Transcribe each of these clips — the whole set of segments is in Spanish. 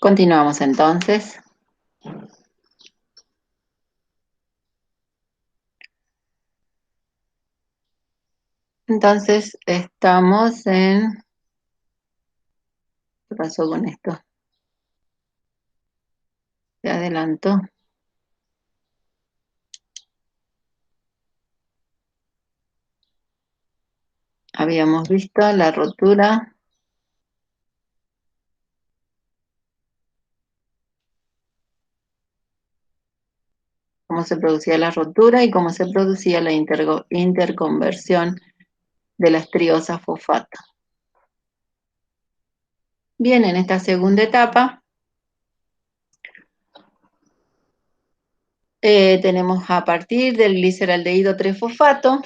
Continuamos entonces. Entonces estamos en... ¿Qué pasó con esto? Se adelantó. Habíamos visto la rotura. Cómo se producía la rotura y cómo se producía la interconversión de las triosas fosfato. Bien, en esta segunda etapa tenemos a partir del gliceraldehído 3-fosfato,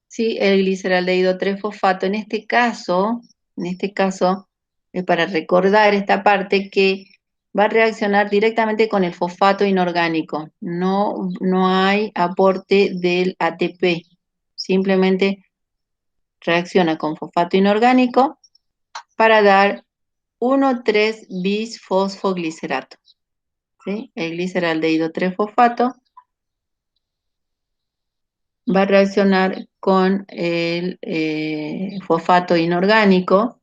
¿sí? El gliceraldehído 3-fosfato en este caso, es para recordar esta parte que va a reaccionar directamente con el fosfato inorgánico. No hay aporte del ATP, simplemente reacciona con fosfato inorgánico para dar 1,3-bisfosfoglicerato. ¿Sí? El gliceraldehído 3-fosfato va a reaccionar con el fosfato inorgánico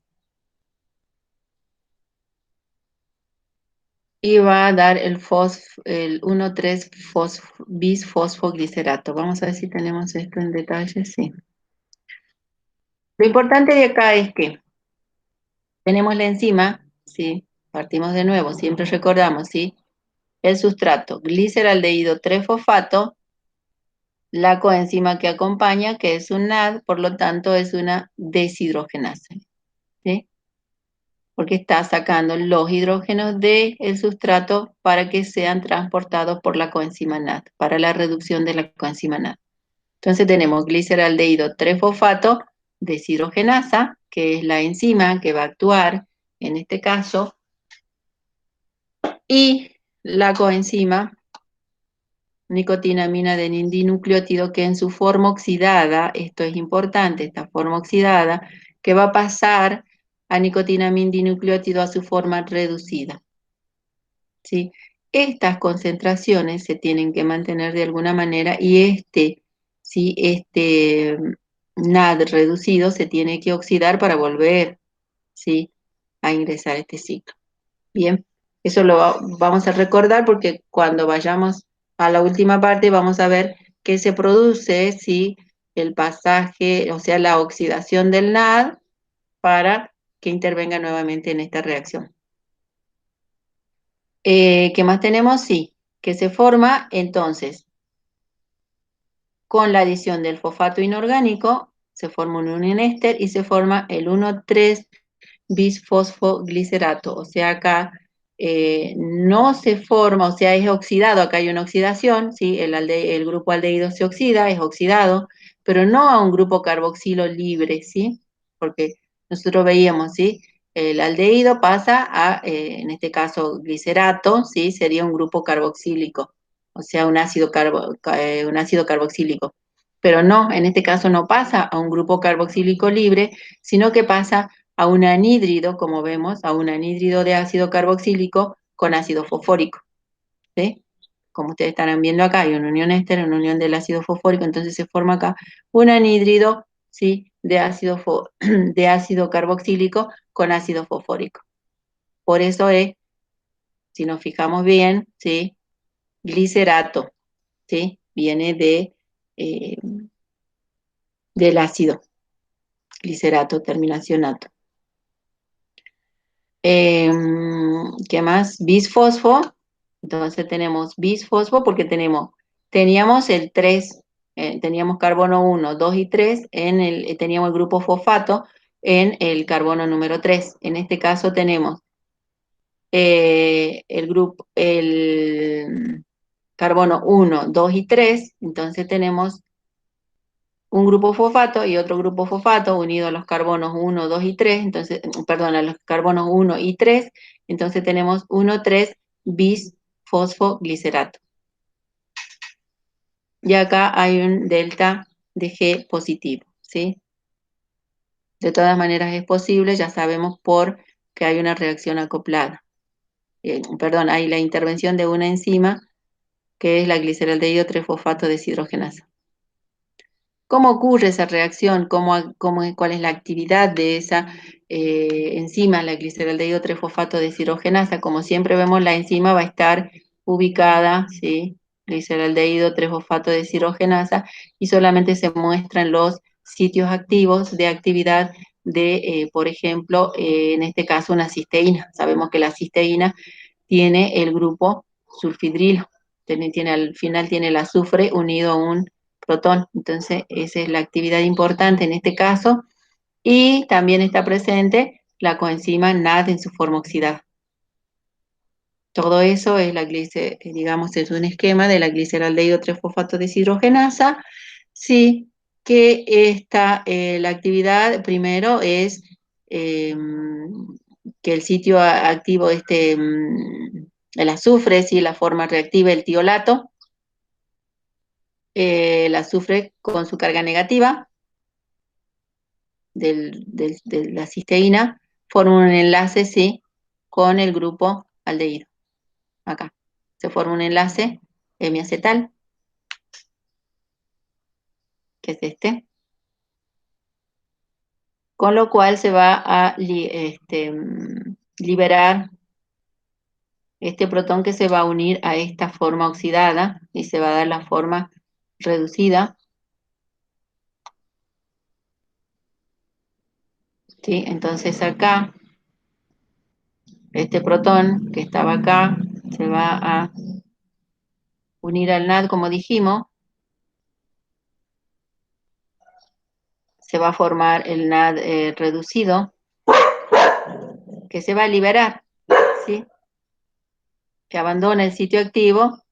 y va a dar el 1,3-bisfosfoglicerato. Vamos a ver si tenemos esto en detalle. Sí. Lo importante de acá es que tenemos la enzima, ¿sí? Partimos de nuevo, siempre recordamos, ¿sí? El sustrato, gliceraldehído 3-fosfato, la coenzima que acompaña, que es un NAD, por lo tanto es una deshidrogenasa, ¿sí? Porque está sacando los hidrógenos del sustrato para que sean transportados por la coenzima NAD, para la reducción de la coenzima NAD. Entonces tenemos gliceraldehído 3-fosfato, deshidrogenasa, que es la enzima que va a actuar en este caso, y la coenzima nicotinamina dinucleótido, que en su forma oxidada, esto es importante, esta forma oxidada, que va a pasar a nicotinamina dinucleótido a su forma reducida. ¿Sí? Estas concentraciones se tienen que mantener de alguna manera y ¿sí? NAD reducido se tiene que oxidar para volver, ¿sí? A ingresar a este ciclo. Bien, eso vamos a recordar porque cuando vayamos a la última parte vamos a ver que se produce, ¿sí? El pasaje, o sea, la oxidación del NAD para que intervenga nuevamente en esta reacción. ¿Qué más tenemos? Sí, que se forma entonces con la adición del fosfato inorgánico, se forma un unión éster y se forma el 1,3-bisfosfoglicerato. O sea, acá no se forma, o sea, es oxidado, acá hay una oxidación, ¿sí? El grupo aldehído se oxida, es oxidado, pero no a un grupo carboxilo libre, ¿sí? Porque nosotros veíamos, ¿sí? El aldehído pasa a, en este caso, glicerato, ¿sí? Sería un grupo carboxílico, o sea, un ácido carboxílico. Pero no, en este caso no pasa a un grupo carboxílico libre, sino que pasa a un anhídrido, como vemos, a un anhídrido de ácido carboxílico con ácido fosfórico, ¿sí? Como ustedes estarán viendo acá, hay una unión éster, una unión del ácido fosfórico, entonces se forma acá un anhídrido, ¿sí? De de ácido carboxílico con ácido fosfórico. Por eso es, si nos fijamos bien, ¿sí? Glicerato, ¿sí? Viene eh, del ácido, glicerato, terminación ato. ¿Qué más? Bisfosfo. Entonces tenemos bisfosfo porque teníamos el 3, teníamos carbono 1, 2 y 3, teníamos el grupo fosfato en el carbono número 3. En este caso tenemos el carbono 1, 2 y 3, entonces tenemos un grupo fosfato y otro grupo fosfato unido a los carbonos 1, 2 y 3, entonces, perdón, a los carbonos 1 y 3, entonces tenemos 1,3-bisfosfoglicerato. Y acá hay un delta de G positivo, ¿sí? De todas maneras es posible, ya sabemos por que hay una reacción acoplada. Perdón, hay la intervención de una enzima que es la gliceraldehído 3-fosfato deshidrogenasa. ¿Cómo ocurre esa reacción? ¿Cuál es la actividad de esa enzima, la gliceraldehído 3-fosfato deshidrogenasa? Como siempre vemos, la enzima va a estar ubicada, ¿sí? Gliceraldehído 3-fosfato deshidrogenasa, y solamente se muestran los sitios activos de actividad de, por ejemplo, en este caso una cisteína. Sabemos que la cisteína tiene el grupo sulfidrilo, al final tiene el azufre unido a un protón. Entonces, esa es la actividad importante en este caso. Y también está presente la coenzima NAD en su forma oxidada. Todo eso es digamos, es un esquema de la gliceraldehído 3-fosfato deshidrogenasa. Sí, que la actividad primero es eh, que el sitio activo, el azufre, sí, la forma reactiva, el tiolato, el azufre con su carga negativa de la cisteína, forma un enlace, sí, con el grupo aldehído. Acá se forma un enlace hemiacetal, que es este, con lo cual se va a liberar este protón que se va a unir a esta forma oxidada y se va a dar la forma reducida, ¿sí? Entonces acá, este protón que estaba acá se va a unir al NAD, como dijimos, se va a formar el NAD reducido, que se va a liberar, ¿sí? Que abandona el sitio activo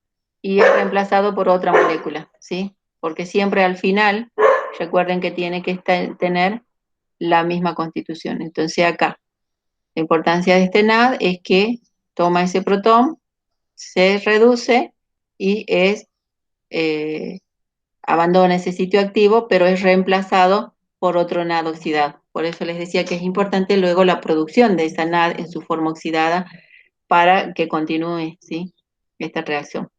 y es reemplazado por otra molécula, ¿sí? Porque siempre al final, recuerden que tiene que tener la misma constitución. Entonces acá, la importancia de este NAD es que toma ese protón, se reduce y abandona ese sitio activo, pero es reemplazado por otro NAD oxidado. Por eso les decía que es importante luego la producción de esa NAD en su forma oxidada para que continúe, ¿sí?, esta reacción.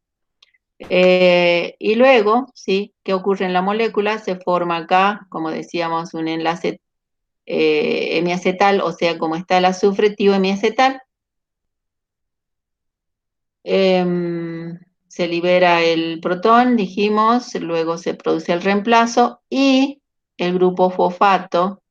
Y luego, ¿sí?, ¿qué ocurre en la molécula? Se forma acá, como decíamos, un enlace hemiacetal, o sea, como está el azufre, tiohemiacetal. Se libera el protón, dijimos, luego se produce el reemplazo y el grupo fosfato,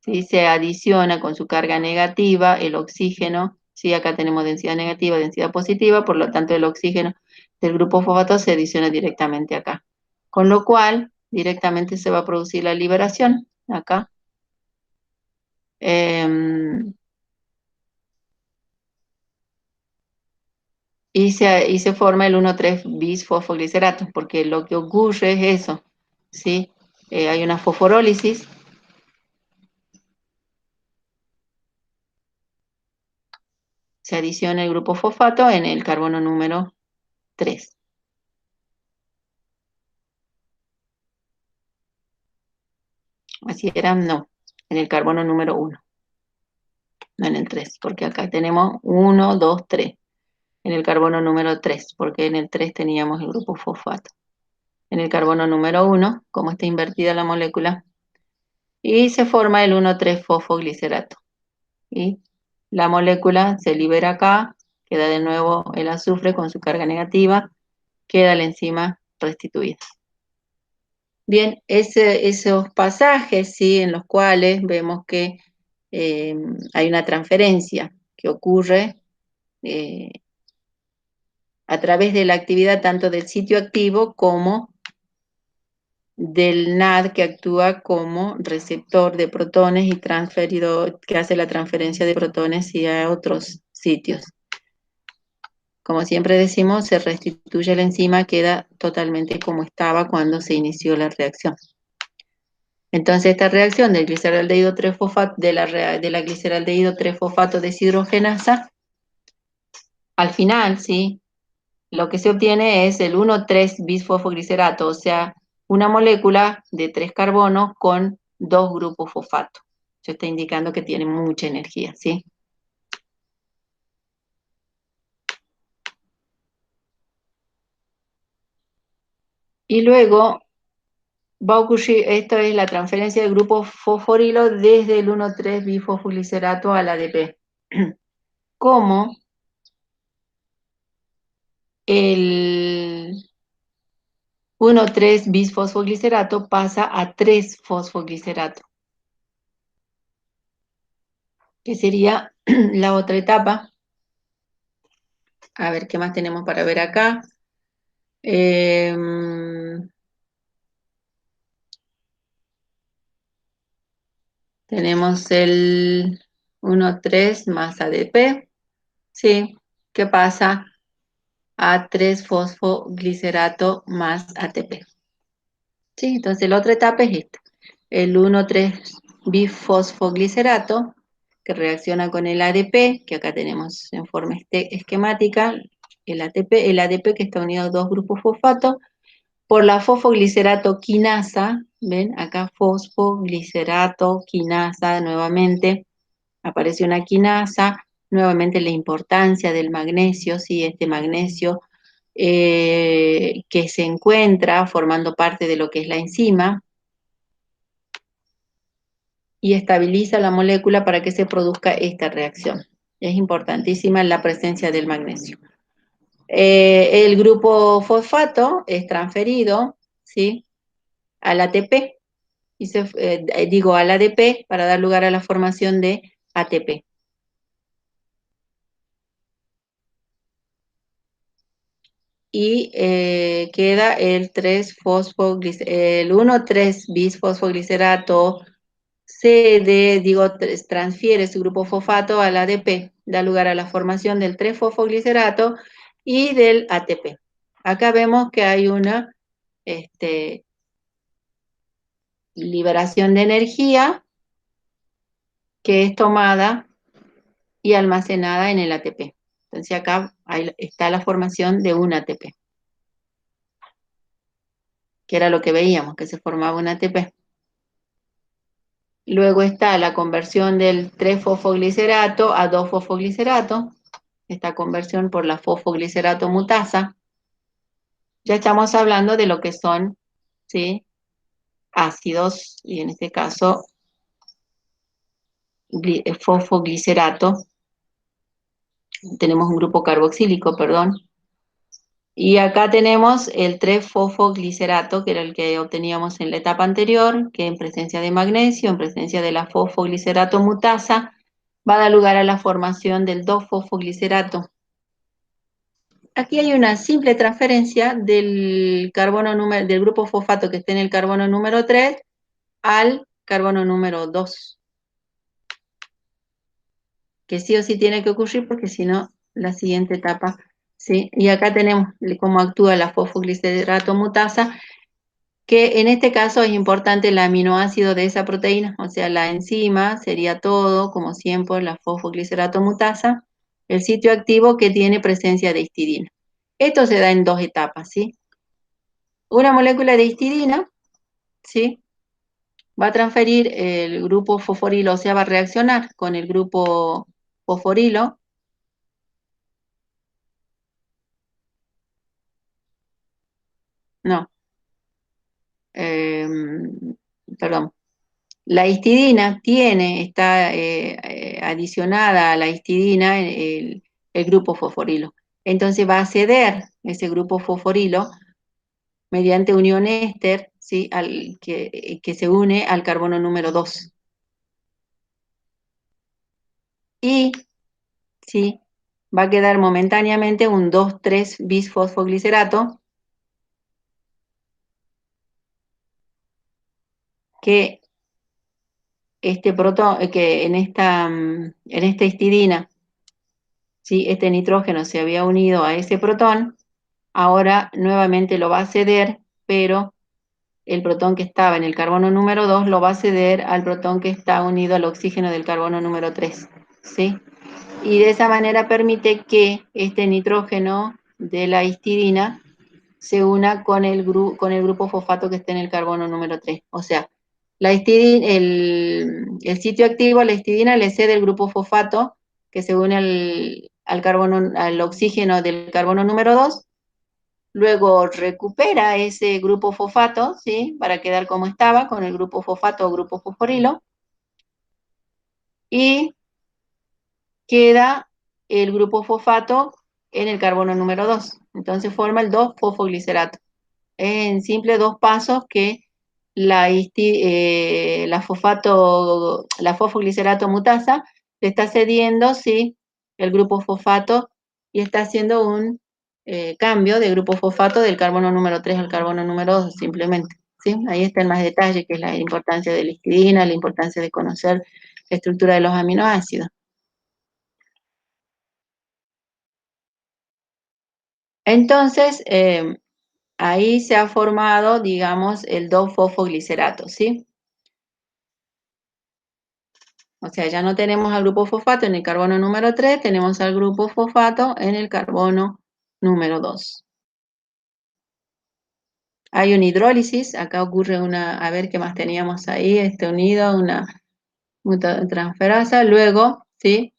¿sí?, se adiciona con su carga negativa, el oxígeno, ¿sí? Acá tenemos densidad negativa, densidad positiva, por lo tanto el oxígeno del grupo fosfato se adiciona directamente acá. Con lo cual, directamente se va a producir la liberación acá. Y se forma el 1,3-bis-fosfoglicerato, porque lo que ocurre es eso, ¿sí? Hay una fosforólisis, se adiciona el grupo fosfato en el carbono número 3. Así era, no, en el carbono número 1, no en el 3, porque acá tenemos 1, 2, 3. En el carbono número 3, porque en el 3 teníamos el grupo fosfato. En el carbono número 1, como está invertida la molécula, y se forma el 1,3-fosfoglicerato. Y la molécula se libera acá, queda de nuevo el azufre con su carga negativa, queda la enzima restituida. Bien, esos pasajes, ¿sí?, en los cuales vemos que hay una transferencia que ocurre a través de la actividad tanto del sitio activo como del NAD, que actúa como receptor de protones y que hace la transferencia de protones a otros sitios. Como siempre decimos, se restituye la enzima, queda totalmente como estaba cuando se inició la reacción. Entonces, esta reacción del gliceraldehído 3-fosfato, de la gliceraldehído 3-fosfato deshidrogenasa, al final, ¿sí?, lo que se obtiene es el 1,3-bisfosfoglicerato, o sea, una molécula de 3 carbonos con 2 grupos fosfato. Eso está indicando que tiene mucha energía, ¿sí? Y luego va a ocurrir, esto es la transferencia del grupo fosforilo desde el 1,3-bifosfoglicerato al ADP. Como el 1,3-bisfosfoglicerato pasa a 3-fosfoglicerato, que sería la otra etapa. A ver, ¿qué más tenemos para ver acá? Tenemos el 1,3 más ADP, ¿sí? ¿Qué pasa? A 3-fosfoglicerato más ATP. ¿Sí? Entonces la otra etapa es esta. El 1,3-bifosfoglicerato, que reacciona con el ADP, que acá tenemos en forma esquemática, el ADP que está unido a dos grupos fosfato, por la fosfoglicerato quinasa, ¿ven? Acá fosfoglicerato quinasa, nuevamente aparece una quinasa, nuevamente la importancia del magnesio, ¿sí? Este magnesio que se encuentra formando parte de lo que es la enzima y estabiliza la molécula para que se produzca esta reacción. Es importantísima la presencia del magnesio. El grupo fosfato es transferido, ¿sí? Al ATP, al ADP para dar lugar a la formación de ATP. Y queda el 1,3-bisfosfoglicerato transfiere su grupo fosfato al ADP, da lugar a la formación del 3-fosfoglicerato y del ATP. Acá vemos que hay una liberación de energía que es tomada y almacenada en el ATP. Entonces acá está la formación de un ATP, que era lo que veíamos, que se formaba un ATP. Luego está la conversión del 3-fosfoglicerato a 2-fosfoglicerato, esta conversión por la fosfoglicerato mutasa. Ya estamos hablando de lo que son, ¿sí? Ácidos, y en este caso fosfoglicerato. Tenemos un grupo carboxílico, perdón. Y acá tenemos el 3-fosfoglicerato, que era el que obteníamos en la etapa anterior, que en presencia de magnesio, en presencia de la fosfoglicerato mutasa, va a dar lugar a la formación del 2-fosfoglicerato. Aquí hay una simple transferencia del del grupo fosfato que está en el carbono número 3 al carbono número 2, que sí o sí tiene que ocurrir porque si no, la siguiente etapa, ¿sí? Y acá tenemos cómo actúa la fosfoglicerato mutasa, que en este caso es importante el aminoácido de esa proteína, o sea, la enzima sería todo, como siempre, la fosfoglicerato mutasa, el sitio activo que tiene presencia de histidina. Esto se da en dos etapas, ¿sí? Una molécula de histidina, ¿sí? Va a transferir el grupo fosforilo, o sea, va a reaccionar con el grupo fosforilo. No, eh, perdón. La histidina está adicionada a la histidina el grupo fosforilo. Entonces va a ceder ese grupo fosforilo mediante unión éster, ¿sí? Que se une al carbono número 2. Y, ¿sí? Va a quedar momentáneamente un 2,3-bisfosfoglicerato que en esta histidina, ¿sí? Este nitrógeno se había unido a ese protón, ahora nuevamente lo va a ceder, pero el protón que estaba en el carbono número 2 lo va a ceder al protón que está unido al oxígeno del carbono número 3, ¿sí? Y de esa manera permite que este nitrógeno de la histidina se una con el grupo fosfato que está en el carbono número 3. O sea, el sitio activo a la histidina le cede el grupo fosfato que se une al oxígeno del carbono número 2, luego recupera ese grupo fosfato, ¿sí? Para quedar como estaba, con el grupo fosfato o grupo fosforilo, y queda el grupo fosfato en el carbono número 2. Entonces forma el 2-fosfoglicerato. Es en simple dos pasos que la fosfoglicerato mutasa le está cediendo, ¿sí? El grupo fosfato y está haciendo un cambio de grupo fosfato del carbono número 3 al carbono número 2, simplemente. ¿Sí? Ahí está en más detalle, que es la importancia de la histidina, la importancia de conocer la estructura de los aminoácidos. Entonces, ahí se ha formado, digamos, el 2-fosfoglicerato, ¿sí? O sea, ya no tenemos al grupo fosfato en el carbono número 3, tenemos al grupo fosfato en el carbono número 2. Hay una hidrólisis, acá ocurre una, a ver qué más teníamos ahí, este unido, una transferasa, luego, ¿sí?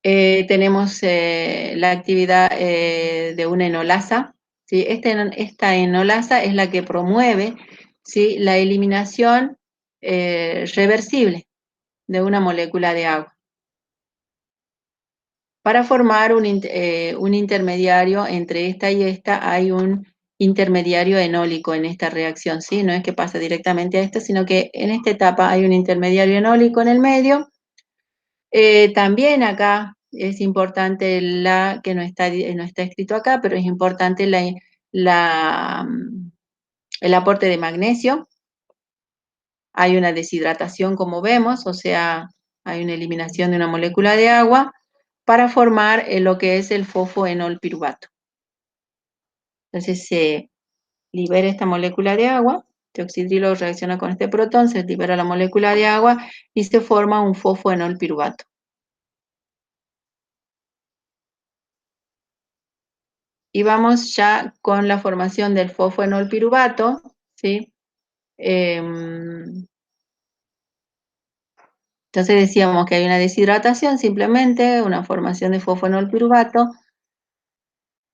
Tenemos la actividad de una enolasa, ¿sí? Esta enolasa es la que promueve, ¿sí? La eliminación reversible de una molécula de agua para formar un intermediario entre esta y esta. Hay un intermediario enólico en esta reacción, ¿sí? No es que pasa directamente a esto, sino que en esta etapa hay un intermediario enólico en el medio. También acá es importante que no está escrito acá, pero es importante el aporte de magnesio. Hay una deshidratación, como vemos, o sea, hay una eliminación de una molécula de agua para formar lo que es el fosfoenolpiruvato. Entonces se libera esta molécula de agua, este oxidrilo reacciona con este protón, se libera la molécula de agua y se forma un fosfoenolpiruvato. Y vamos ya con la formación del fosfoenolpiruvato, ¿sí? Entonces decíamos que hay una deshidratación, simplemente una formación de fosfoenolpiruvato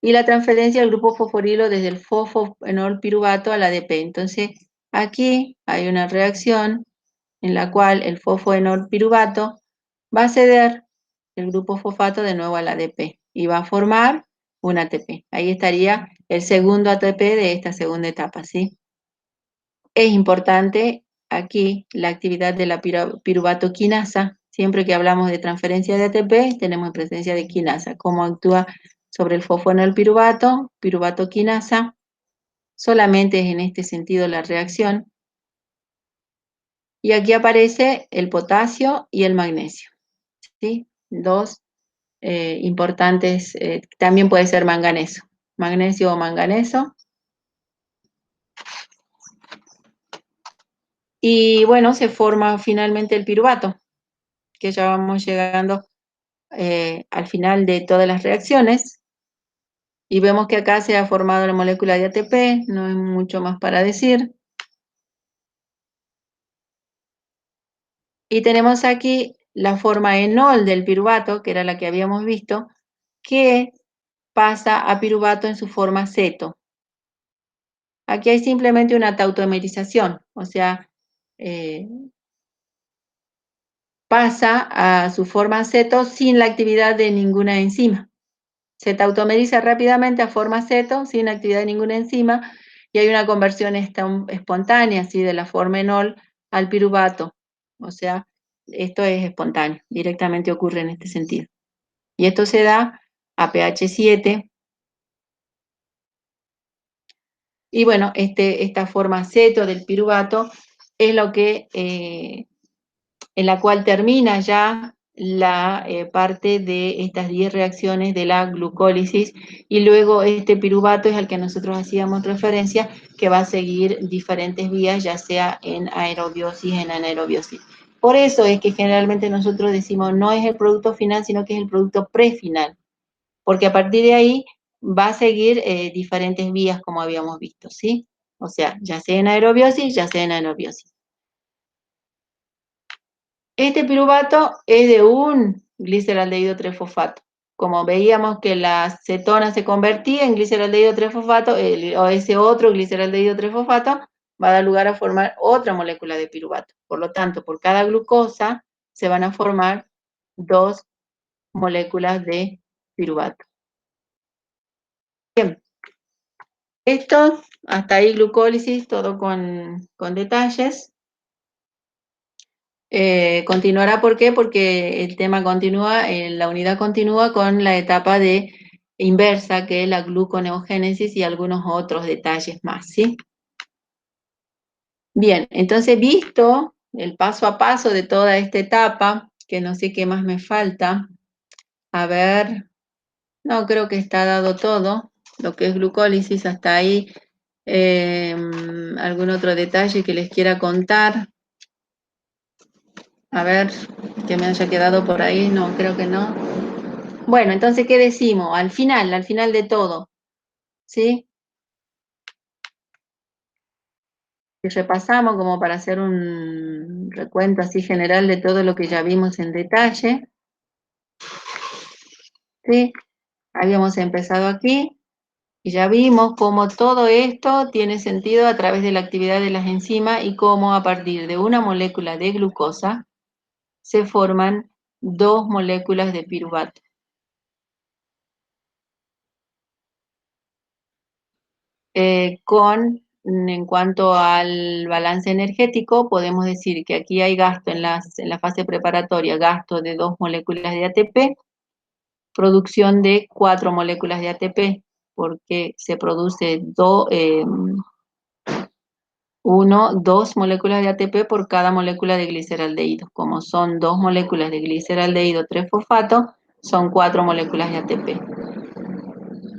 y la transferencia del grupo fosforilo desde el fosfoenolpiruvato al ADP. Entonces aquí hay una reacción en la cual el fosfoenolpiruvato va a ceder el grupo fosfato de nuevo al ADP y va a formar un ATP. Ahí estaría el segundo ATP de esta segunda etapa, ¿sí? Es importante aquí la actividad de la piruvato quinasa. Siempre que hablamos de transferencia de ATP, tenemos en presencia de quinasa. Cómo actúa sobre el fosfoenolpiruvato, piruvato quinasa. Solamente es en este sentido la reacción. Y aquí aparece el potasio y el magnesio, ¿sí? Dos importantes, también puede ser manganeso, magnesio o manganeso. Y bueno, se forma finalmente el piruvato, que ya vamos llegando al final de todas las reacciones. Y vemos que acá se ha formado la molécula de ATP, no hay mucho más para decir. Y tenemos aquí la forma enol del piruvato, que era la que habíamos visto, que pasa a piruvato en su forma ceto. Aquí hay simplemente una tautomerización, o sea, pasa a su forma ceto sin la actividad de ninguna enzima. Se tautomeriza rápidamente a forma ceto sin actividad de ninguna enzima y hay una conversión espontánea, ¿sí? De la forma enol al piruvato. O sea, esto es espontáneo, directamente ocurre en este sentido. Y esto se da a pH 7. Y bueno, esta forma ceto del piruvato es lo que, en la cual termina ya la parte de estas 10 reacciones de la glucólisis y luego este piruvato es al que nosotros hacíamos referencia, que va a seguir diferentes vías, ya sea en aerobiosis, en anaerobiosis. Por eso es que generalmente nosotros decimos no es el producto final, sino que es el producto prefinal, porque a partir de ahí va a seguir diferentes vías como habíamos visto, ¿sí? O sea, ya sea en aerobiosis, ya sea en anaerobiosis. Este piruvato es de un gliceraldehído 3-fosfato. como veíamos que la cetona se convertía en gliceraldehído 3-fosfato, o ese otro gliceraldehído 3-fosfato, va a dar lugar a formar otra molécula de piruvato. Por lo tanto, por cada glucosa se van a formar 2 moléculas de piruvato. Bien, esto, hasta ahí glucólisis, todo con detalles. Continuará, ¿por qué? Porque el tema continúa, la unidad continúa con la etapa de inversa, que es la gluconeogénesis y algunos otros detalles más, ¿sí? Bien, entonces visto el paso a paso de toda esta etapa, que no sé qué más me falta, a ver, no, creo que está dado todo, lo que es glucólisis, hasta ahí, algún otro detalle que les quiera contar. A ver, que me haya quedado por ahí, no, creo que no. Bueno, entonces, ¿qué decimos? Al final de todo, ¿sí? Y repasamos como para hacer un recuento así general de todo lo que ya vimos en detalle, ¿sí? Habíamos empezado aquí y ya vimos cómo todo esto tiene sentido a través de la actividad de las enzimas y cómo a partir de una molécula de glucosa se forman 2 moléculas de piruvato. En cuanto al balance energético, podemos decir que aquí hay gasto en la fase preparatoria, gasto de 2 moléculas de ATP, producción de 4 moléculas de ATP, porque se produce 2 moléculas de ATP por cada molécula de gliceraldehído. Como son 2 moléculas de gliceraldehído 3-fosfato, son 4 moléculas de ATP.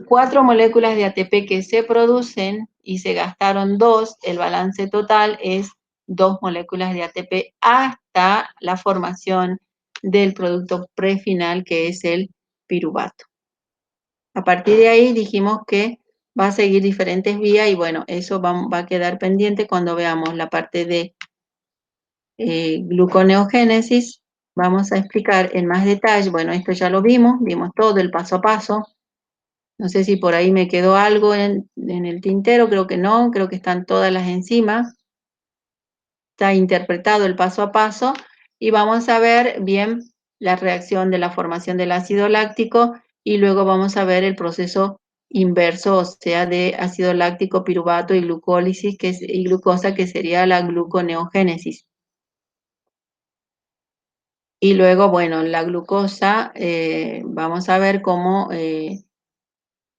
4 moléculas de ATP que se producen y se gastaron 2, el balance total es 2 moléculas de ATP hasta la formación del producto prefinal que es el piruvato. A partir de ahí dijimos que va a seguir diferentes vías y bueno, eso va a quedar pendiente cuando veamos la parte de gluconeogénesis. Vamos a explicar en más detalle, bueno, esto ya lo vimos todo el paso a paso. No sé si por ahí me quedó algo en el tintero, creo que no, creo que están todas las enzimas. Está interpretado el paso a paso y vamos a ver bien la reacción de la formación del ácido láctico y luego vamos a ver el proceso inverso, o sea, de ácido láctico, piruvato y glucólisis y glucosa, que sería la gluconeogénesis. Y luego, bueno, la glucosa, vamos a ver cómo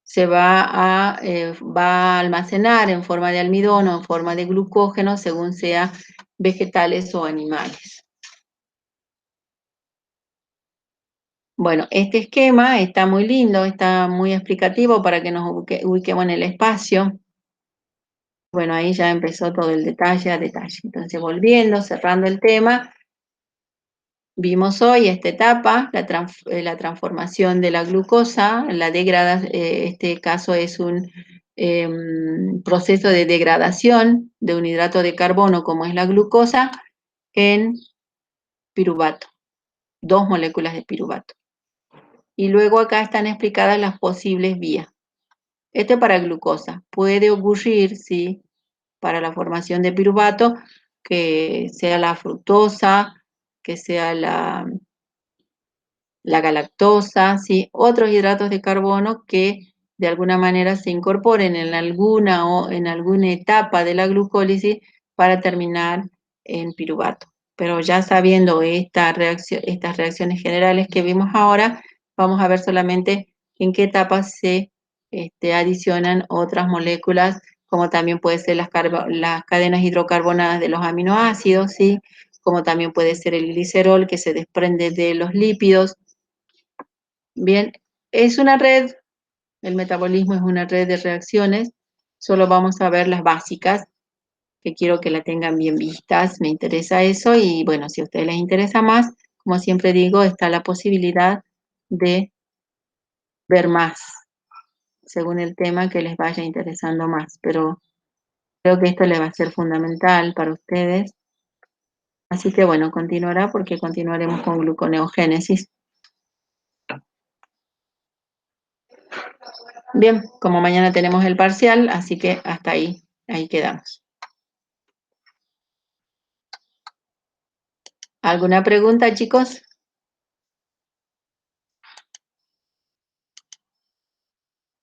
se va a almacenar en forma de almidón o en forma de glucógeno, según sea vegetales o animales. Bueno, este esquema está muy lindo, está muy explicativo para que nos ubiquemos en el espacio. Bueno, ahí ya empezó todo el detalle a detalle. Entonces, volviendo, cerrando el tema, vimos hoy esta etapa, la transformación de la glucosa, este caso es un proceso de degradación de un hidrato de carbono como es la glucosa en piruvato, 2 moléculas de piruvato. Y luego acá están explicadas las posibles vías. Esto es para glucosa. Puede ocurrir, sí, para la formación de piruvato, que sea la fructosa, que sea la galactosa, ¿sí? Otros hidratos de carbono que de alguna manera se incorporen en alguna etapa de la glucólisis para terminar en piruvato. Pero ya sabiendo estas reacciones generales que vimos ahora, vamos a ver solamente en qué etapas se adicionan otras moléculas, como también puede ser las cadenas hidrocarbonadas de los aminoácidos, ¿sí? Como también puede ser el glicerol que se desprende de los lípidos. Bien, es una red, el metabolismo es una red de reacciones, solo vamos a ver las básicas, que quiero que la tengan bien vistas, me interesa eso y bueno, si a ustedes les interesa más, como siempre digo, está la posibilidad de ver más, según el tema que les vaya interesando más, pero creo que esto les va a ser fundamental para ustedes. Así que bueno, continuará porque continuaremos con gluconeogénesis. Bien, como mañana tenemos el parcial, así que hasta ahí quedamos. ¿Alguna pregunta, chicos?